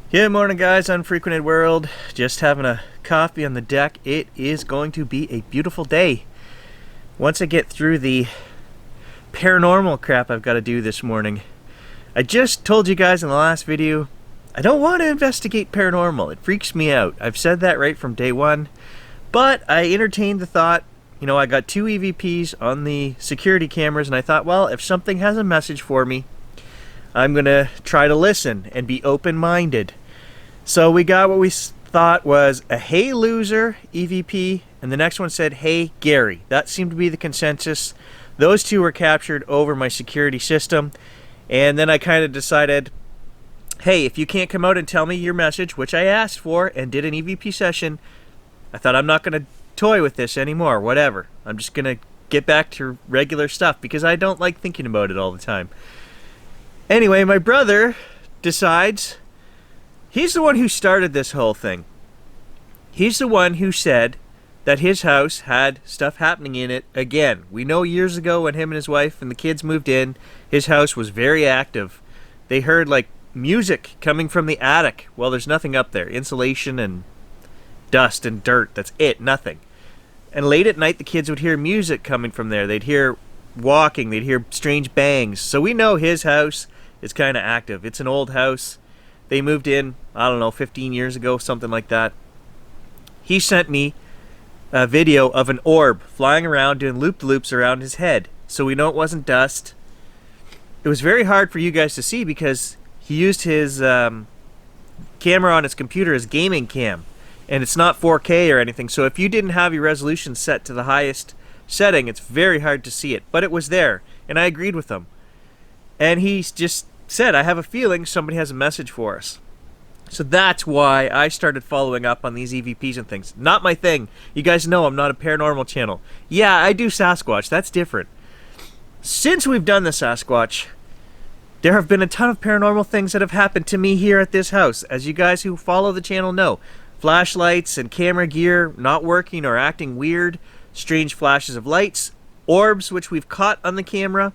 Good morning, guys. Unfrequented World. Just having a coffee on the deck. It is going to be a beautiful day. Once I get through the paranormal crap I've got to do this morning. I just told you guys in the last video, I don't want to investigate paranormal. It freaks me out. I've said that right from day one. But I entertained the thought, I got two EVPs on the security cameras, and I thought, well, if something has a message for me, I'm going to try to listen and be open-minded. So we got what we thought was a "Hey loser" EVP, and the next one said "Hey Gary." That seemed to be the consensus. Those two were captured over my security system, and then I kind of decided, hey, if you can't come out and tell me your message, which I asked for and did an EVP session, I thought I'm not going to toy with this anymore, whatever. I'm just going to get back to regular stuff because I don't like thinking about it all the time. Anyway, my brother decides he's the one who started this whole thing. He's the one who said that his house had stuff happening in it again. We know years ago when him and his wife and the kids moved in, his house was very active. They heard like music coming from the attic. Well, there's nothing up there. Insulation and dust and dirt. That's it. Nothing. And late at night, the kids would hear music coming from there. They'd hear walking. They'd hear strange bangs. So we know his house is kind of active. It's an old house. They moved in, 15 years ago, something like that. He sent me a video of an orb flying around doing loop-de-loops around his head. So we know it wasn't dust. It was very hard for you guys to see because he used his camera on his computer as gaming cam. And it's not 4K or anything. So if you didn't have your resolution set to the highest setting, it's very hard to see it. But it was there, and I agreed with him. And he just said, I have a feeling somebody has a message for us. So that's why I started following up on these EVPs and things. Not my thing. You guys know I'm not a paranormal channel. Yeah, I do Sasquatch. That's different. Since we've done the Sasquatch, there have been a ton of paranormal things that have happened to me here at this house. As you guys who follow the channel know, flashlights and camera gear not working or acting weird, strange flashes of lights, orbs which we've caught on the camera,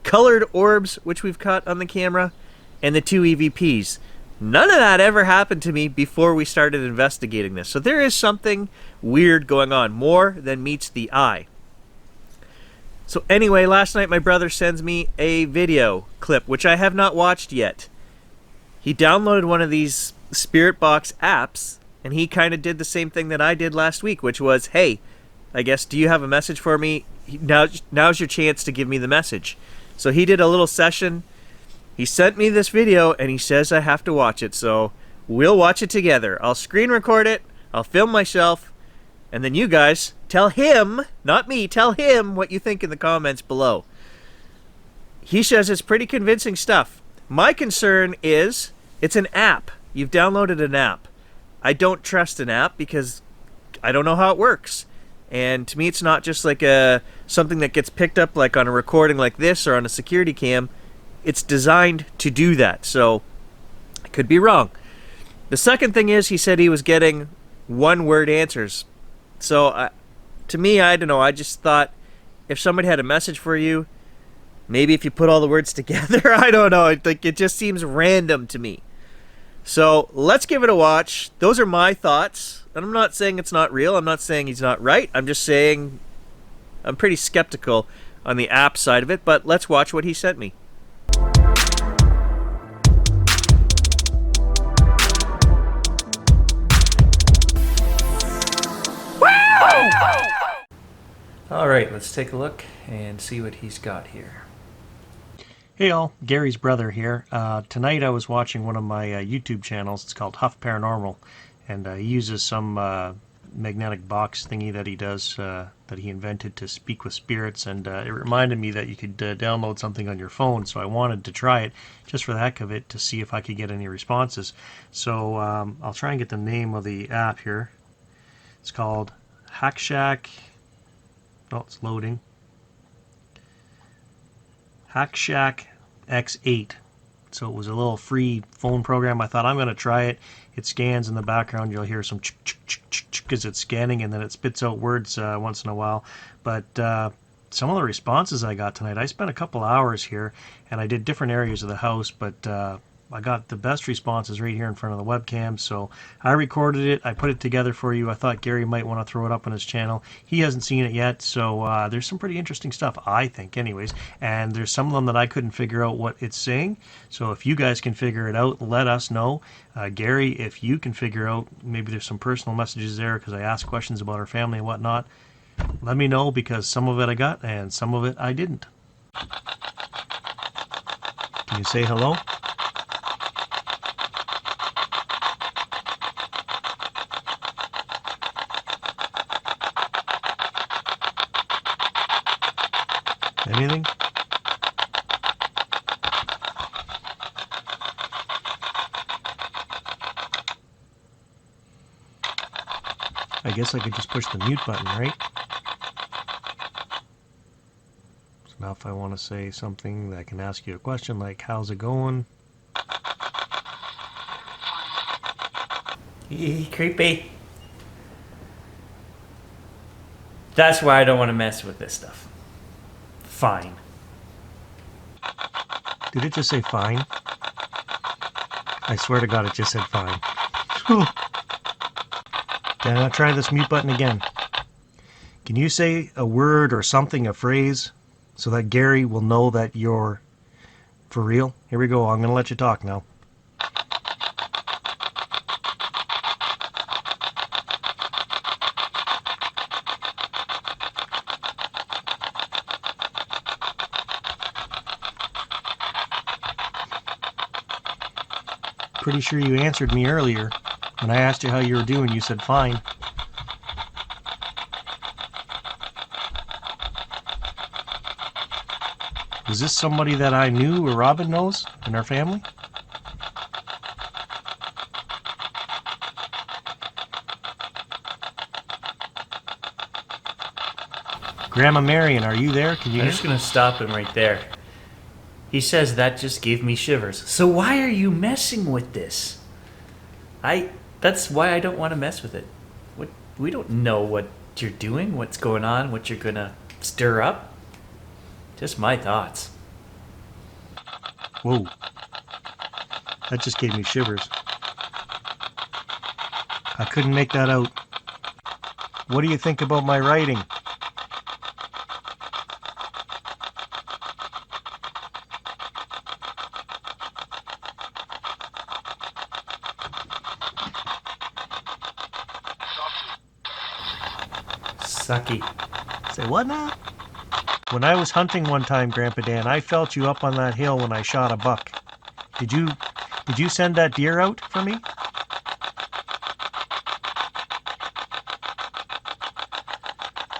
colored orbs which we've caught on the camera, and the two EVPs. None of that ever happened to me before we started investigating this. So there is something weird going on, more than meets the eye. So anyway, last night my brother sends me a video clip, which I have not watched yet. He downloaded one of these Spirit Box apps, and he kind of did the same thing that I did last week, which was, hey, I guess, do you have a message for me? Now's your chance to give me the message. So he did a little session. He sent me this video, and he says I have to watch it, so we'll watch it together. I'll screen record it, I'll film myself, and then you guys tell him, not me, tell him what you think in the comments below. He says it's pretty convincing stuff. My concern is it's an app. You've downloaded an app. I don't trust an app because I don't know how it works. And to me, it's not just like something that gets picked up like on a recording like this or on a security cam. It's designed to do that, so I could be wrong. The second thing is he said he was getting one-word answers. So to me, I don't know. I just thought if somebody had a message for you, maybe if you put all the words together, I don't know. It just seems random to me. So let's give it a watch. Those are my thoughts. And I'm not saying it's not real. I'm not saying he's not right. I'm just saying I'm pretty skeptical on the app side of it. But let's watch what he sent me. All right, let's take a look and see what he's got here. Hey all, Gary's brother here. Tonight I was watching one of my YouTube channels. It's called Huff Paranormal, and he uses some magnetic box thingy that he does, that he invented to speak with spirits, and it reminded me that you could download something on your phone, so I wanted to try it just for the heck of it to see if I could get any responses. So I'll try and get the name of the app here. It's called Hack Shack. Oh, it's loading. Hack Shack X8. So it was a little free phone program. I thought I'm going to try it. It scans in the background. You'll hear some as it's scanning, and then it spits out words once in a while. But some of the responses I got tonight, I spent a couple hours here, and I did different areas of the house, but I got the best responses right here in front of the webcam. So I recorded it. I put it together for you. I thought Gary might want to throw it up on his channel. He hasn't seen it yet, so there's some pretty interesting stuff, I think, anyways. And there's some of them that I couldn't figure out what it's saying. So if you guys can figure it out, let us know. Gary, if you can figure out, maybe there's some personal messages there because I asked questions about our family and whatnot. Let me know, because some of it I got and some of it I didn't. Can you say hello? Anything? I guess I could just push the mute button, right? So now if I want to say something, I can ask you a question like, how's it going? Creepy. That's why I don't want to mess with this stuff. Fine. Did it just say fine? I swear to God it just said fine. Can I try this mute button again? Can you say a word or something, a phrase, so that Gary will know that you're for real? Here we go. I'm going to let you talk now. Pretty sure you answered me earlier. When I asked you how you were doing, you said fine. Is this somebody that I knew or Robin knows in our family? Grandma Marion, are you there? Can you I'm hear? just going to stop him right there. He says that just gave me shivers. So why are you messing with this? That's why I don't want to mess with it. We don't know what you're doing, what's going on, what you're going to stir up. Just my thoughts. Whoa. That just gave me shivers. I couldn't make that out. What do you think about my writing? Sucky. Say what now? When I was hunting one time, Grandpa Dan, I felt you up on that hill when I shot a buck. Did you send that deer out for me?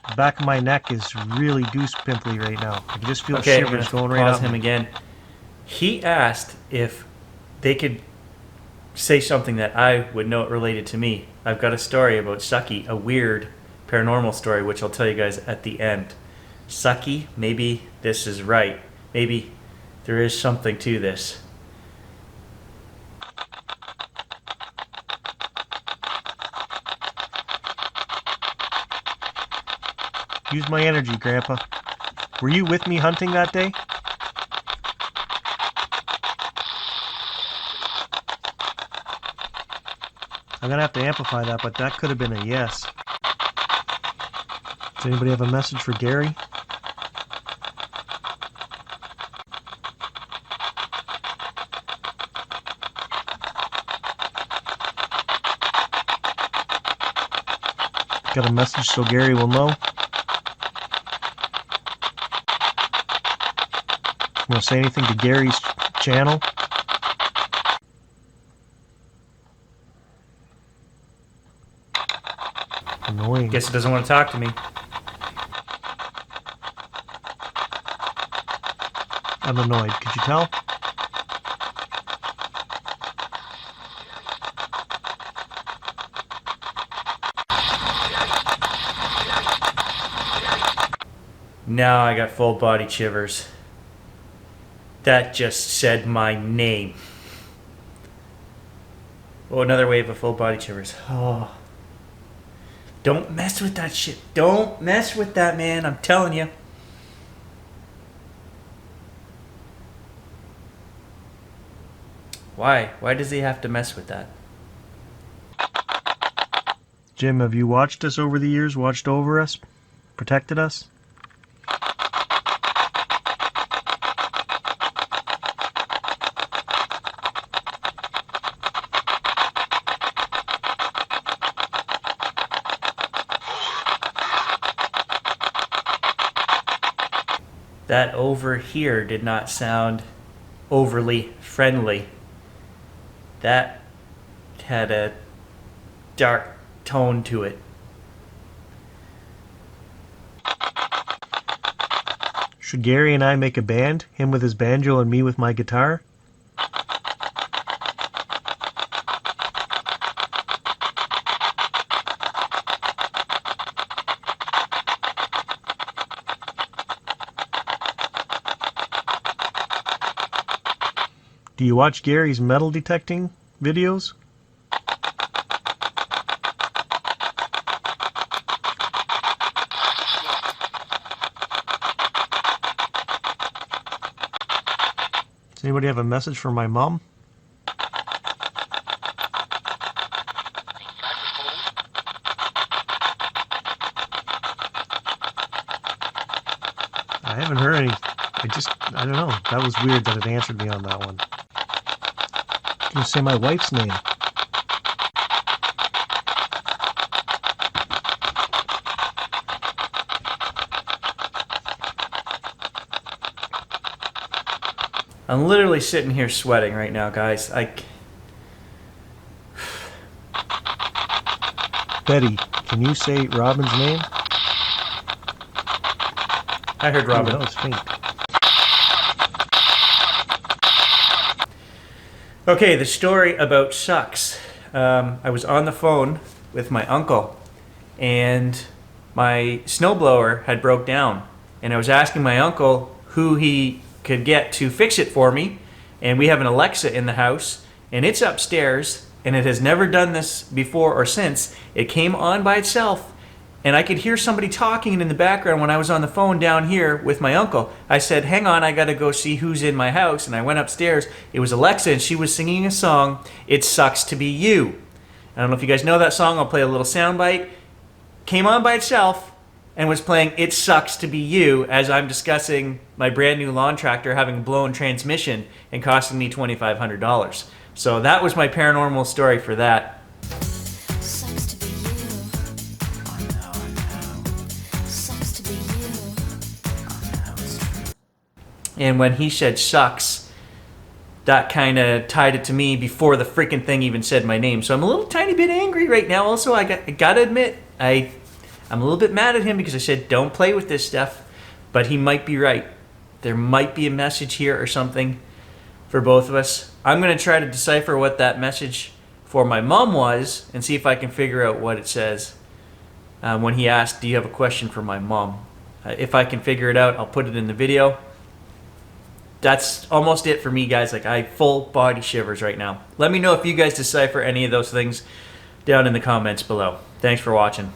The back of my neck is really goose pimply right now. I can just feel shivers going right pause up him me. again. He asked if they could say something that I would know it related to me. I've got a story about Sucky, a weird paranormal story, which I'll tell you guys at the end. Sucky, maybe this is right. Maybe there is something to this. Use my energy, Grandpa. Were you with me hunting that day? I'm gonna have to amplify that, but that could have been a yes. Does anybody have a message for Gary? Got a message so Gary will know? Want to say anything to Gary's channel? Annoying. Guess it doesn't want to talk to me. I'm annoyed. Could you tell? Now I got full body shivers. That just said my name. Oh, another wave of full body shivers. Oh. Don't mess with that shit. Don't mess with that, man. I'm telling you. Why? Why does he have to mess with that? Jim, have you watched us over the years? Watched over us? Protected us? That over here did not sound overly friendly. That had a dark tone to it. Should Gary and I make a band? Him with his banjo and me with my guitar? Do you watch Gary's metal detecting videos? Does anybody have a message for my mom? I haven't heard any. I don't know. That was weird that it answered me on that one. Can you say my wife's name? I'm literally sitting here sweating right now, guys. Betty, can you say Robin's name? I heard Robin. Oh, that was faint. Okay, the story about sucks. I was on the phone with my uncle, and my snowblower had broke down, and I was asking my uncle who he could get to fix it for me. And we have an Alexa in the house, and it's upstairs, and it has never done this before or since. It came on by itself, and I could hear somebody talking in the background when I was on the phone down here with my uncle. I said, hang on, I gotta go see who's in my house. And I went upstairs. It was Alexa, and she was singing a song, It Sucks to Be You. I don't know if you guys know that song. I'll play a little soundbite. Came on by itself and was playing It Sucks to Be You as I'm discussing my brand new lawn tractor having a blown transmission and costing me $2,500. So that was my paranormal story for that. And when he said sucks, that kind of tied it to me before the freaking thing even said my name. So I'm a little tiny bit angry right now. Also, I gotta admit, I'm a little bit mad at him because I said don't play with this stuff. But he might be right. There might be a message here or something for both of us. I'm going to try to decipher what that message for my mom was and see if I can figure out what it says. When he asked, do you have a question for my mom? If I can figure it out, I'll put it in the video. That's almost it for me, guys. Like, I full body shivers right now. Let me know if you guys decipher any of those things down in the comments below. Thanks for watching.